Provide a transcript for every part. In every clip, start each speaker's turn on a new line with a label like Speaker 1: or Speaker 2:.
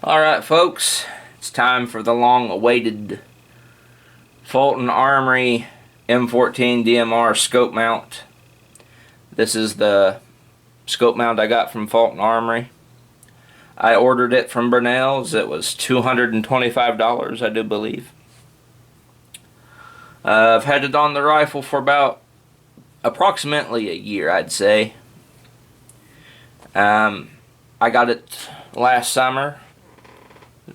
Speaker 1: Alright folks, it's time for the long-awaited Fulton Armory M14 DMR scope mount. This is the scope mount I got from Fulton Armory. I ordered it from Burnell's. It was $225, I do believe. I've had it on the rifle for about approximately a year, I'd say. I got it last summer.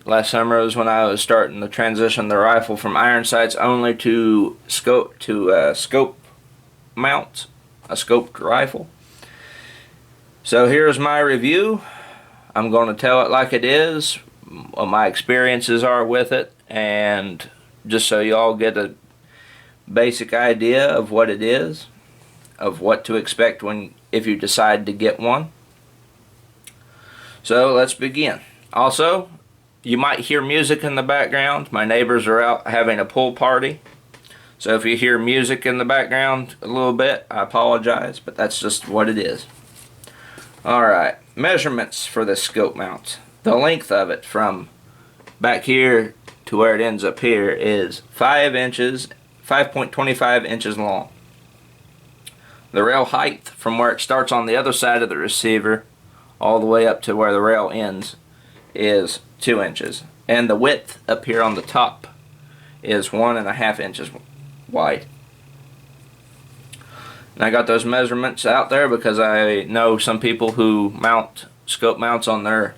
Speaker 1: Last summer was when I was starting to transition the rifle from iron sights only to scope mount, a scoped rifle. So here's my review. I'm going to tell it like it is, what my experiences are with it, and just so you all get a basic idea of what it is, of what to expect if you decide to get one. So let's begin. Also, you might hear music in the background. My neighbors are out having a pool party. So if you hear music in the background a little bit, I apologize, but that's just what it is. Alright, measurements for this scope mount. The length of it from back here to where it ends up here is 5.25 inches long. The rail height from where it starts on the other side of the receiver all the way up to where the rail ends is 2 inches, and the width up here on the top is 1.5 inches wide. And I got those measurements out there because I know some people who mount scope mounts on their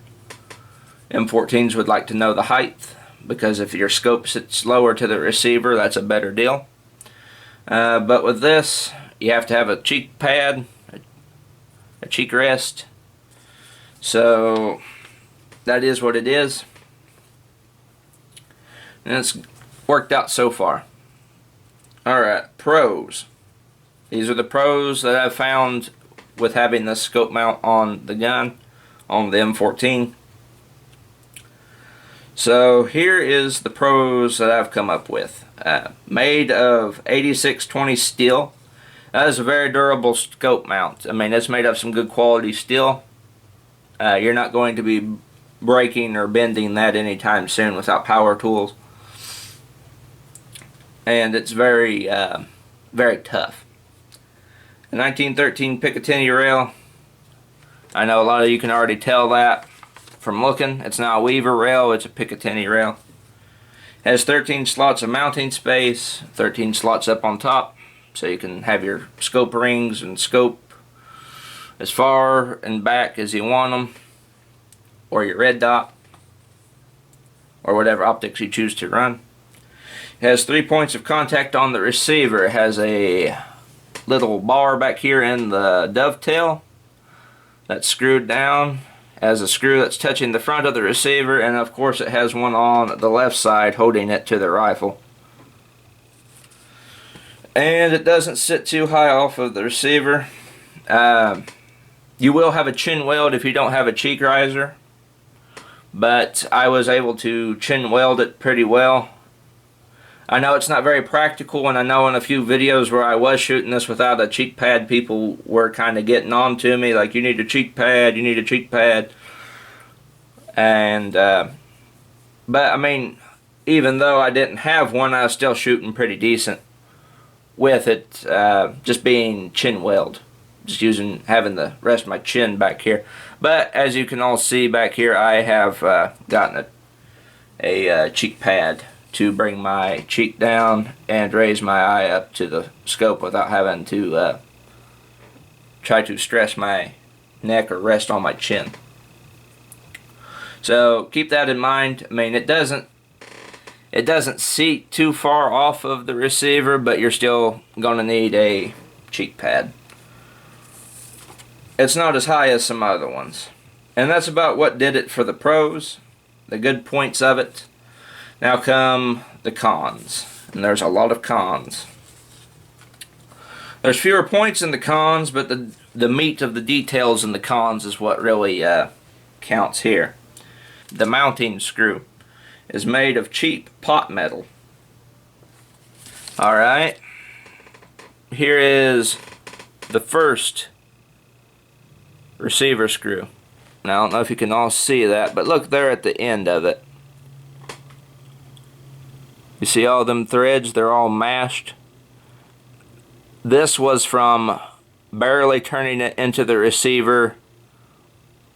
Speaker 1: M14s would like to know the height, because if your scope sits lower to the receiver, that's a better deal. But with this, you have to have a cheek pad, a cheek rest. So that is what it is, and it's worked out so far. Alright, pros. These are the pros that I've found with having this scope mount on the gun, on the M14. So here is the pros that I've come up with. Made of 8620 steel. That is a very durable scope mount. I mean, it's made of some good quality steel. You're not going to be breaking or bending that anytime soon without power tools. And it's very tough. The 1913 Picatinny Rail. I know a lot of you can already tell that from looking. It's not a Weaver rail, it's a Picatinny rail. It has 13 slots of mounting space, 13 slots up on top, so you can have your scope rings and scope as far and back as you want them, or your red dot, or whatever optics you choose to run. It has 3 points of contact on the receiver. It has a little bar back here in the dovetail that's screwed down. It has a screw that's touching the front of the receiver, and of course it has one on the left side holding it to the rifle. And it doesn't sit too high off of the receiver. You will have a chin weld if you don't have a cheek riser, but I was able to chin weld it pretty well. I know it's not very practical, and I know in a few videos where I was shooting this without a cheek pad, people were kind of getting on to me like, you need a cheek pad, you need a cheek pad. And but I mean, even though I didn't have one, I was still shooting pretty decent with it, just being chin weld. Just having the rest of my chin back here. But as you can all see back here, I have gotten a cheek pad to bring my cheek down and raise my eye up to the scope without having to try to stress my neck or rest on my chin. So keep that in mind. I mean, it doesn't seat too far off of the receiver, but you're still going to need a cheek pad. It's not as high as some other ones. And that's about what did it for the pros, the good points of it. Now come the cons, and there's a lot of cons. There's fewer points in the cons, but the meat of the details in the cons is what really counts here. The mounting screw is made of cheap pot metal. Alright, here is the first receiver screw. Now I don't know if you can all see that, but look there at the end of it. You see all them threads? They're all mashed. This was from barely turning it into the receiver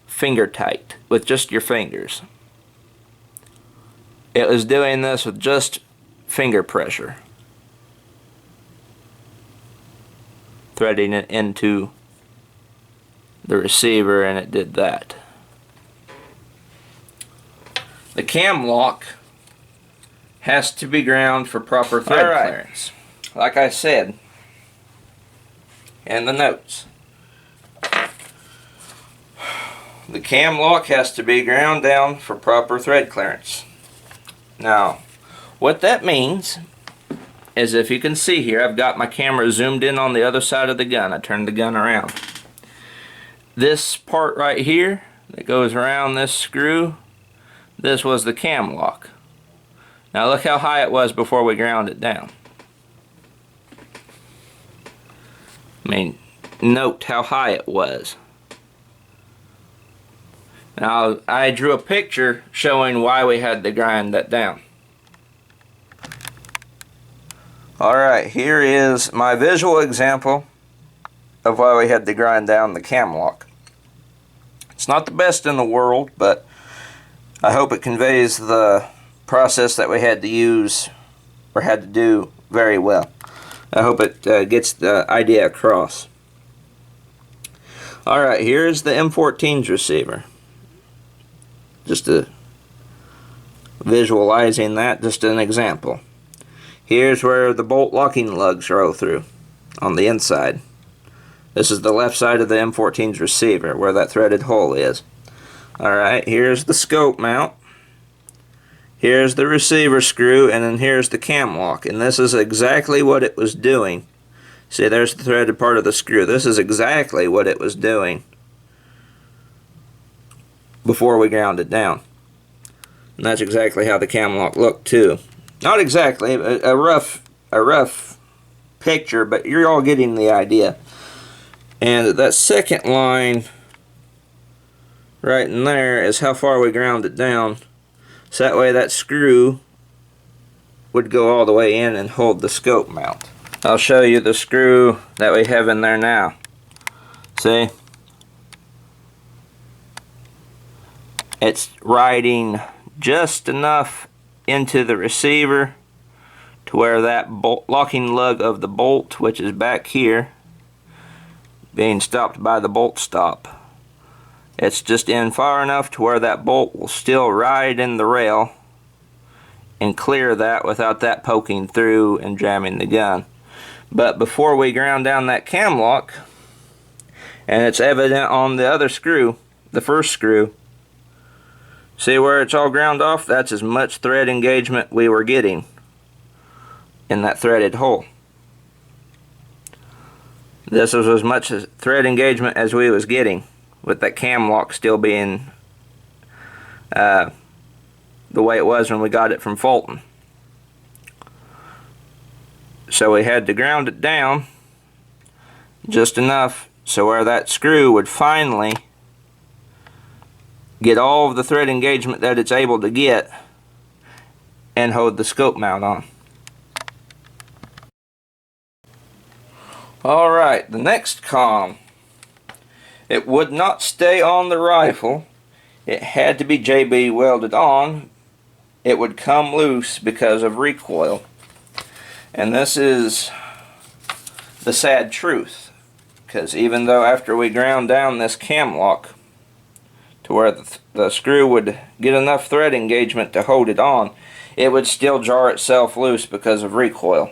Speaker 1: finger tight with just your fingers. It was doing this with just finger pressure, threading it into the receiver, and it did that. The cam lock has to be ground for proper thread clearance. Like I said in the notes, the cam lock has to be ground down for proper thread clearance. Now, what that means is, if you can see here, I've got my camera zoomed in on the other side of the gun. I turned the gun around. This part right here that goes around this screw, this was the cam lock. Now look how high it was before we ground it down. I mean, note how high it was. Now, I drew a picture showing why we had to grind that down. Alright, here is my visual example of why we had to grind down the cam lock. It's not the best in the world, but I hope it conveys the process that we had to use or had to do very well. I hope it gets the idea across. Alright, here's the M14's receiver. Just visualizing that, just an example. Here's where the bolt locking lugs roll through on the inside. This is the left side of the M14's receiver, where that threaded hole is. Alright, here's the scope mount. Here's the receiver screw, and then here's the cam lock. And this is exactly what it was doing. See, there's the threaded part of the screw. This is exactly what it was doing before we ground it down. And that's exactly how the cam lock looked too. Not exactly, a rough picture, but you're all getting the idea. And that second line right in there is how far we ground it down. So that way that screw would go all the way in and hold the scope mount. I'll show you the screw that we have in there now. See? It's riding just enough into the receiver to where that locking lug of the bolt, which is back here, being stopped by the bolt stop. It's just in far enough to where that bolt will still ride in the rail and clear that without that poking through and jamming the gun. But before we ground down that cam lock, and it's evident on the other screw, the first screw, see where it's all ground off? That's as much thread engagement we were getting in that threaded hole. This was as much thread engagement as we was getting, with that cam lock still being the way it was when we got it from Fulton. So we had to ground it down just enough so where that screw would finally get all of the thread engagement that it's able to get and hold the scope mount on. Alright, the next comm. It would not stay on the rifle. It had to be JB welded on. It would come loose because of recoil. And this is the sad truth. Because even though after we ground down this cam lock to where the screw would get enough thread engagement to hold it on, it would still jar itself loose because of recoil.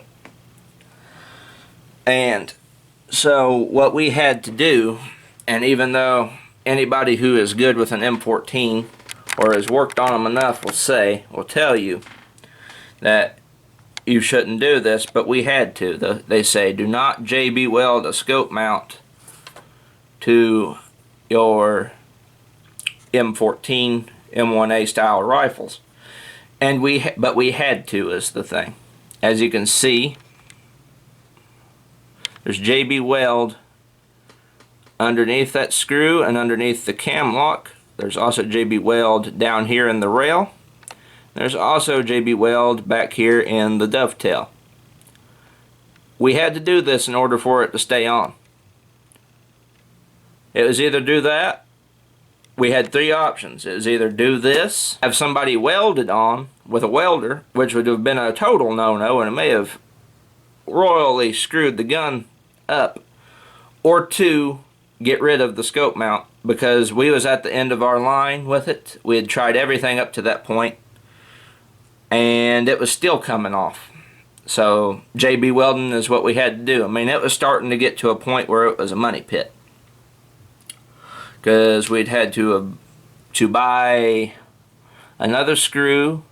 Speaker 1: And so what we had to do, and even though anybody who is good with an M14 or has worked on them enough will tell you that you shouldn't do this, but we had to. They say do not JB weld a scope mount to your M14, M1A style rifles. And we had to is the thing. As you can see, there's JB weld underneath that screw and underneath the cam lock There's also JB Weld down here in the rail. There's also JB Weld back here in the dovetail. We had to do this in order for it to stay on. It was either do that, we had three options. It was either do this, have somebody weld it on with a welder, which would have been a total no-no and it may have royally screwed the gun up, or two, get rid of the scope mount, because we was at the end of our line with it. We had tried everything up to that point and it was still coming off. So JB welding is what we had to do. I mean, it was starting to get to a point where it was a money pit, because we'd had to buy another screw.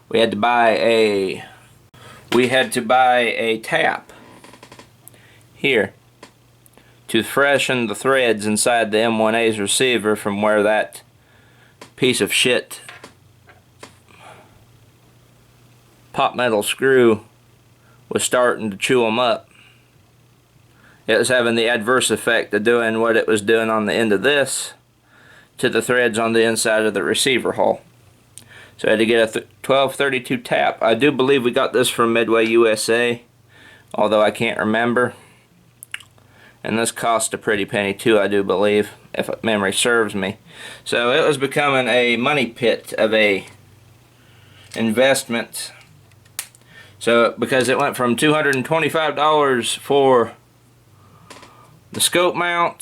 Speaker 1: We had to buy a tap here to freshen the threads inside the M1A's receiver from where that piece of shit pot metal screw was starting to chew them up. It was having the adverse effect of doing what it was doing on the end of this to the threads on the inside of the receiver hull. So I had to get a 1232 tap. I do believe we got this from Midway USA, although I can't remember. And this cost a pretty penny too, I do believe, if memory serves me. So it was becoming a money pit of a investment. So because it went from $225 for the scope mount,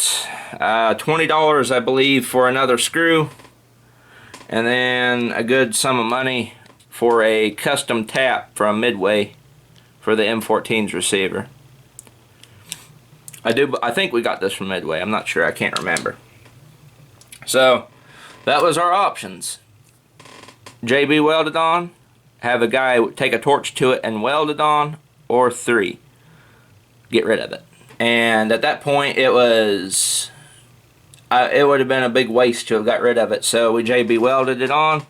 Speaker 1: $20 I believe for another screw, and then a good sum of money for a custom tap from Midway for the M14's receiver. I think we got this from Midway. I'm not sure. I can't remember. So that was our options. JB welded on, have a guy take a torch to it and weld it on, or three, get rid of it. And at that point it was it would have been a big waste to have got rid of it. So we JB welded it on,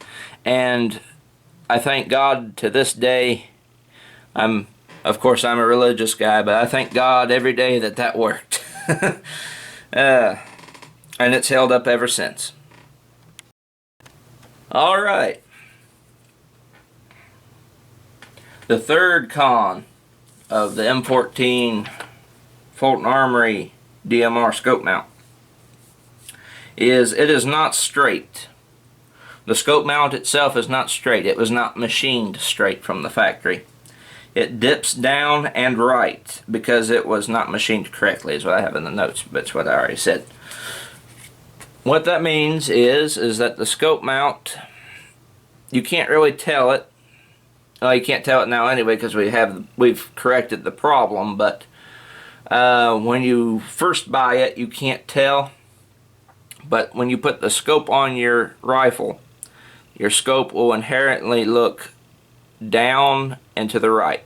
Speaker 1: and I thank God to this day. Of course I'm a religious guy, but I thank God every day that worked. And it's held up ever since. Alright. The third con of the M14 Fulton Armory DMR scope mount is it is not straight. The scope mount itself is not straight. It was not machined straight from the factory. It dips down and right because it was not machined correctly, is what I have in the notes, but it's what I already said. What that means is that the scope mount, you can't really tell it. Well, you can't tell it now anyway because we've corrected the problem, but when you first buy it you can't tell. But when you put the scope on your rifle, your scope will inherently look down and to the right.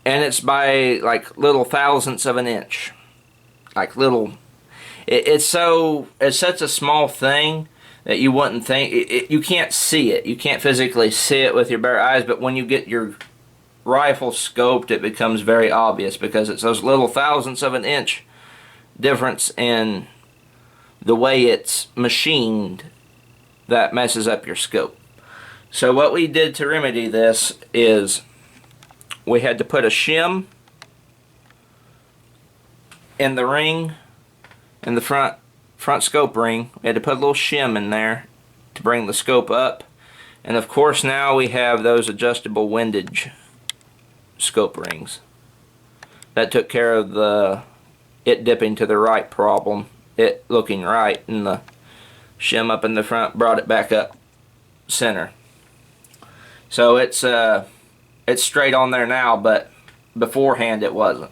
Speaker 1: And it's by like little thousandths of an inch. Like little, it's such a small thing that you wouldn't think, you can't see it. You can't physically see it with your bare eyes, but when you get your rifle scoped it becomes very obvious because it's those little thousandths of an inch difference in the way it's machined that messes up your scope. So what we did to remedy this is we had to put a shim in the ring, in the front scope ring. We had to put a little shim in there to bring the scope up. And of course now we have those adjustable windage scope rings. That took care of it dipping to the right problem. It looking right, and the shim up in the front brought it back up center. So it's straight on there now, but beforehand it wasn't.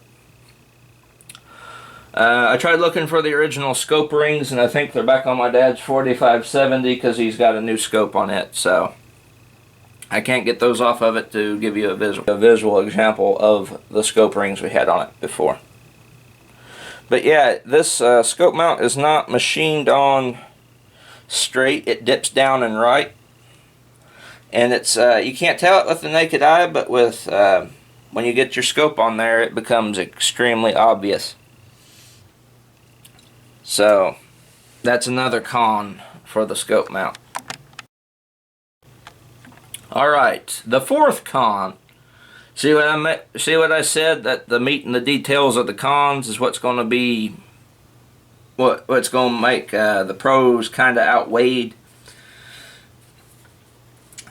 Speaker 1: I tried looking for the original scope rings, and I think they're back on my dad's 4570 because he's got a new scope on it, so I can't get those off of it to give you a visual example of the scope rings we had on it before. But yeah, this scope mount is not machined on straight. It dips down and right. And it's you can't tell it with the naked eye, but with when you get your scope on there, it becomes extremely obvious. So that's another con for the scope mount. Alright, the fourth con. See what I said, that the meat and the details of the cons is what's going to be what's going to make the pros kind of outweighed.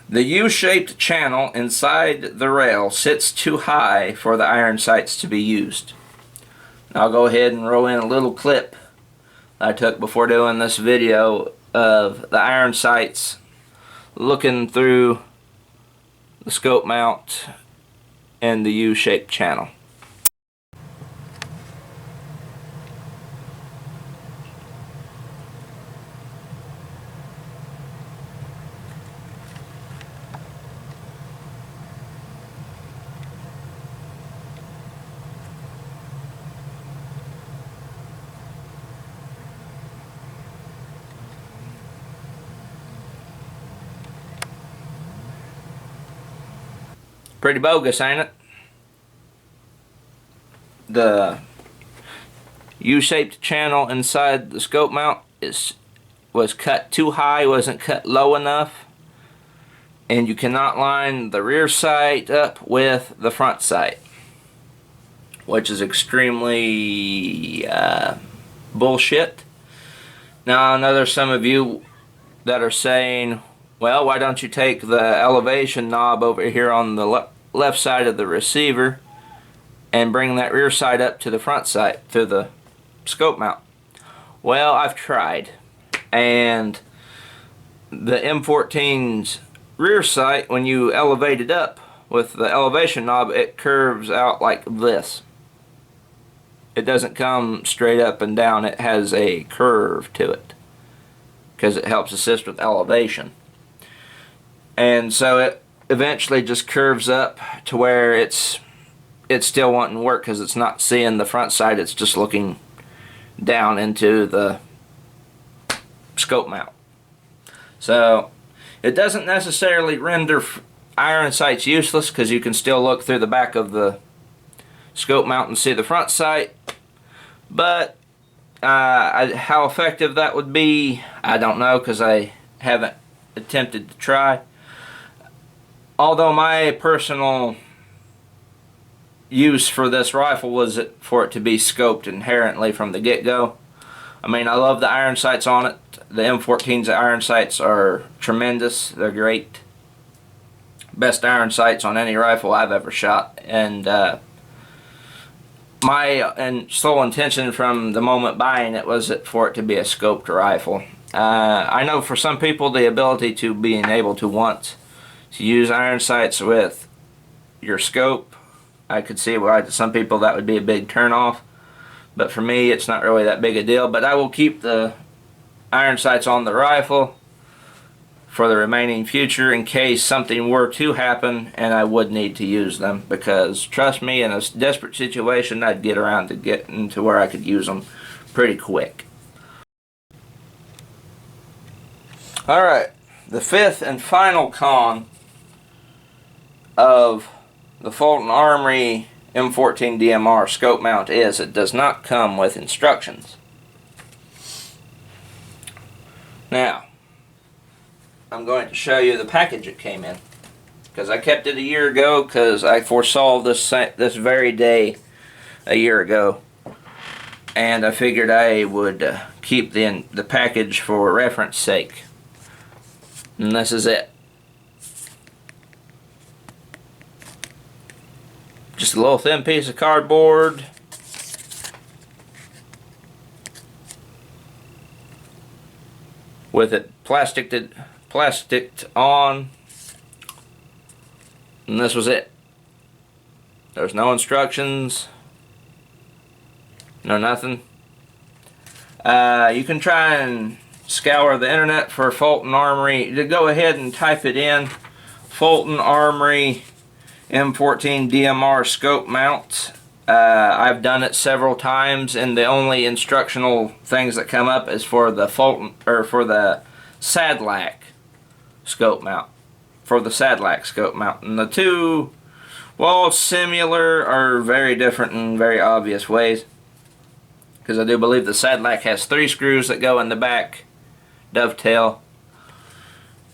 Speaker 1: The U-shaped channel inside the rail sits too high for the iron sights to be used. I'll go ahead and roll in a little clip I took before doing this video of the iron sights looking through the scope mount and the U-shaped channel. Pretty bogus, ain't it? The U-shaped channel inside the scope mount was cut too high, wasn't cut low enough, and you cannot line the rear sight up with the front sight, which is extremely bullshit. Now I know there's some of you that are saying, well, why don't you take the elevation knob over here on the left side of the receiver and bring that rear sight up to the front sight through the scope mount? Well, I've tried, and the M14's rear sight, when you elevate it up with the elevation knob, it curves out like this. It doesn't come straight up and down, it has a curve to it because it helps assist with elevation. And so it eventually just curves up to where it's still wanting to work because it's not seeing the front sight, it's just looking down into the scope mount. So it doesn't necessarily render iron sights useless because you can still look through the back of the scope mount and see the front sight, but how effective that would be, I don't know because I haven't attempted to try. Although my personal use for this rifle was for it to be scoped inherently from the get-go. I mean, I love the iron sights on it. The M14's iron sights are tremendous. They're great. Best iron sights on any rifle I've ever shot. And my sole intention from the moment buying it was for it to be a scoped rifle. I know for some people the ability to being able to want to use iron sights with your scope, I could see why to some people that would be a big turnoff, but for me it's not really that big a deal. But I will keep the iron sights on the rifle for the remaining future in case something were to happen and I would need to use them, because trust me, in a desperate situation I'd get around to getting to where I could use them pretty quick. Alright, the fifth and final con of the Fulton Armory M14 DMR scope mount is it does not come with instructions. Now, I'm going to show you the package it came in, because I kept it a year ago because I foresaw this very day a year ago, and I figured I would keep the package for reference sake. And this is it. Just a little thin piece of cardboard. With it plasticed on. And this was it. There's no instructions. No nothing. You can try and scour the internet for Fulton Armory. To go ahead and type it in. Fulton Armory M14 DMR scope mount. I've done it several times, and the only instructional things that come up is for the Fulton, or for the Sadlac scope mount. For the Sadlac scope mount. And the two, while similar, are very different in very obvious ways. because I do believe the Sadlac has 3 screws that go in the back, dovetail,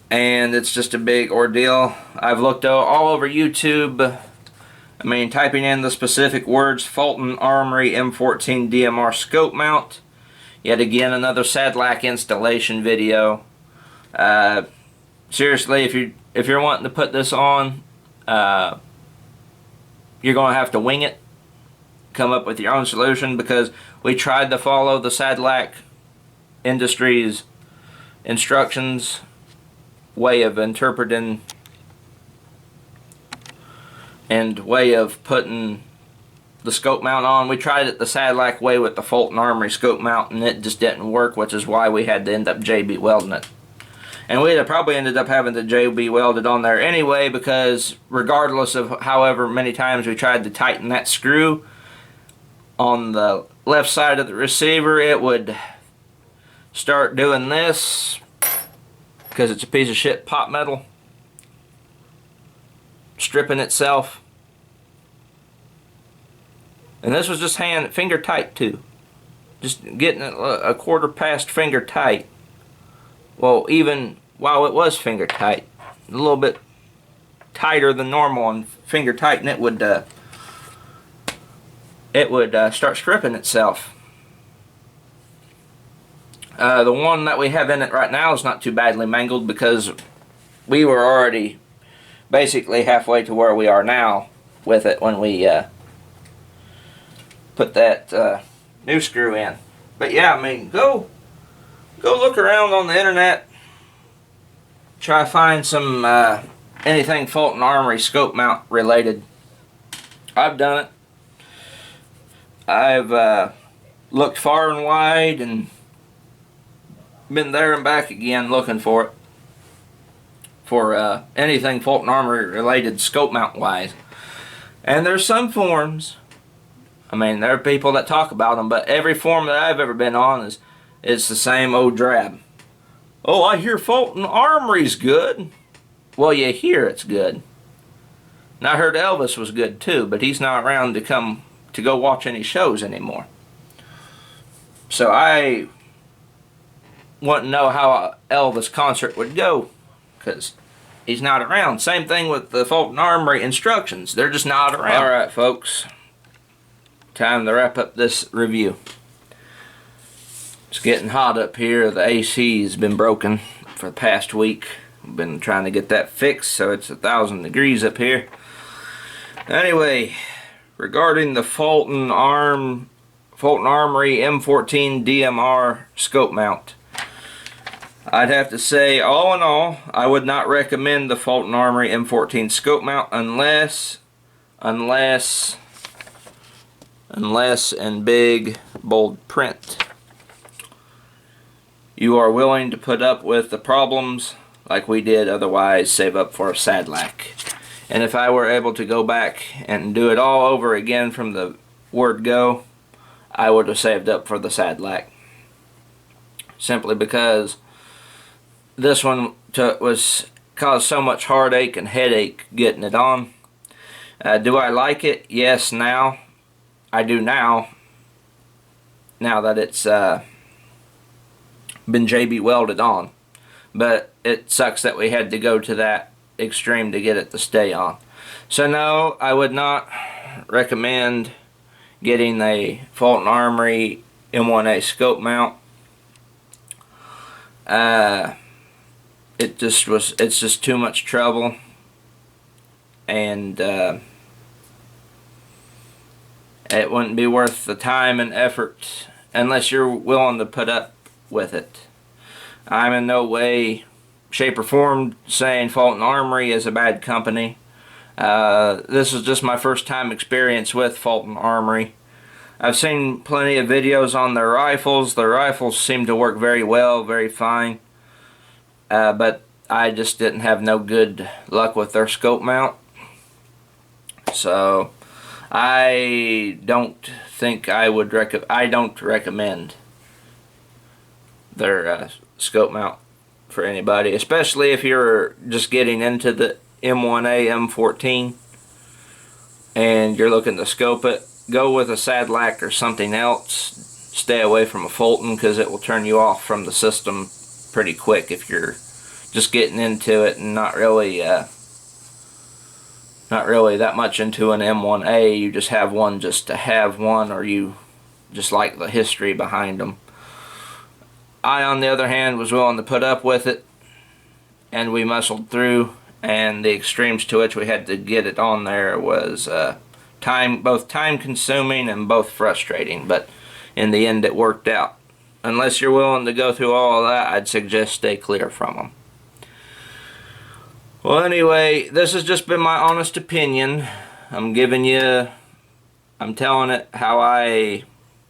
Speaker 1: and it's just a big ordeal. I've looked all over YouTube. I mean, typing in the specific words, Fulton Armory M14 DMR scope mount. Yet again, another Sadlac installation video. Seriously, if you're wanting to put this on, you're going to have to wing it. Come up with your own solution, because we tried to follow the Sadlac Industries instructions, way of interpreting and way of putting the scope mount on. We tried it the Sadlac way with the Fulton Armory scope mount, and it just didn't work, which is why we had to end up JB welding it. And we'd have probably ended up having to JB weld it on there anyway, because regardless of however many times we tried to tighten that screw on the left side of the receiver, it would start doing this, because it's a piece of shit pot metal, stripping itself. And this was just finger tight too, just getting it a quarter past finger tight. Well, even while it was finger tight, a little bit tighter than normal on finger tight, and it would start stripping itself. The one that we have in it right now is not too badly mangled, because we were already basically halfway to where we are now with it when we put that new screw in. But yeah, I mean, go look around on the internet, try to find some anything Fulton Armory scope mount related. I've done it. I've looked far and wide and been there and back again looking for it, for anything Fulton Armory related scope mount wise. And there's some forums, I mean, there are people that talk about them, but every forum that I've ever been on is the same old drab. Oh, I hear Fulton Armory's good. Well, you hear it's good. And I heard Elvis was good too, but he's not around to go watch any shows anymore. So I want to know how Elvis concert would go, because he's not around. Same thing with the Fulton Armory instructions. They're just not around. Alright, folks. Time to wrap up this review. It's getting hot up here. The AC has been broken for the past week. I've been trying to get that fixed, so it's 1,000 degrees up here. Anyway, regarding the Fulton Armory M14 DMR scope mount, I'd have to say, all in all, I would not recommend the Fulton Armory M14 scope mount unless in big bold print you are willing to put up with the problems like we did, otherwise save up for a Sadlac. And if I were able to go back and do it all over again from the word go, I would have saved up for the Sadlac, simply because this one caused so much heartache and headache getting it on. Do I like it? Yes, now. I do now that it's been JB welded on. But it sucks that we had to go to that extreme to get it to stay on. So no, I would not recommend getting a Fulton Armory M1A scope mount. It's just too much trouble, and it wouldn't be worth the time and effort unless you're willing to put up with it. I'm in no way, shape, or form saying Fulton Armory is a bad company. This is just my first time experience with Fulton Armory. I've seen plenty of videos on their rifles. Their rifles seem to work very well, very fine. But I just didn't have no good luck with their scope mount. So I don't think I would recommend their scope mount for anybody, especially if you're just getting into the M1A, M14 and you're looking to scope it. Go with a Sadlac or something else. stay away from a Fulton, because it will turn you off from the system pretty quick if you're just getting into it and not really that much into an M1A. You just have one just to have one, or you just like the history behind them. I, on the other hand, was willing to put up with it, and we muscled through, and the extremes to which we had to get it on there was both time consuming and both frustrating, but in the end it worked out. Unless you're willing to go through all of that, I'd suggest stay clear from them. Well, anyway, this has just been my honest opinion. I'm telling it how I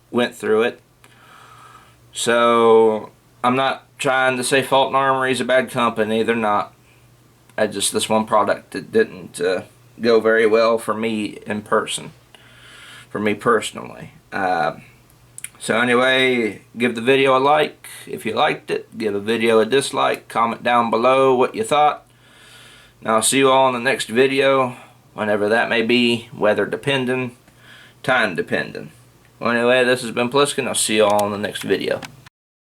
Speaker 1: went through it. So, I'm not trying to say Fulton Armory is a bad company. They're not. This one product that didn't go very well for me in person. For me personally. So anyway, give the video a like if you liked it. Give a video a dislike. Comment down below what you thought. And I'll see you all in the next video, whenever that may be, weather depending, time depending. Well, anyway, this has been Pliskin. I'll see you all in the next video.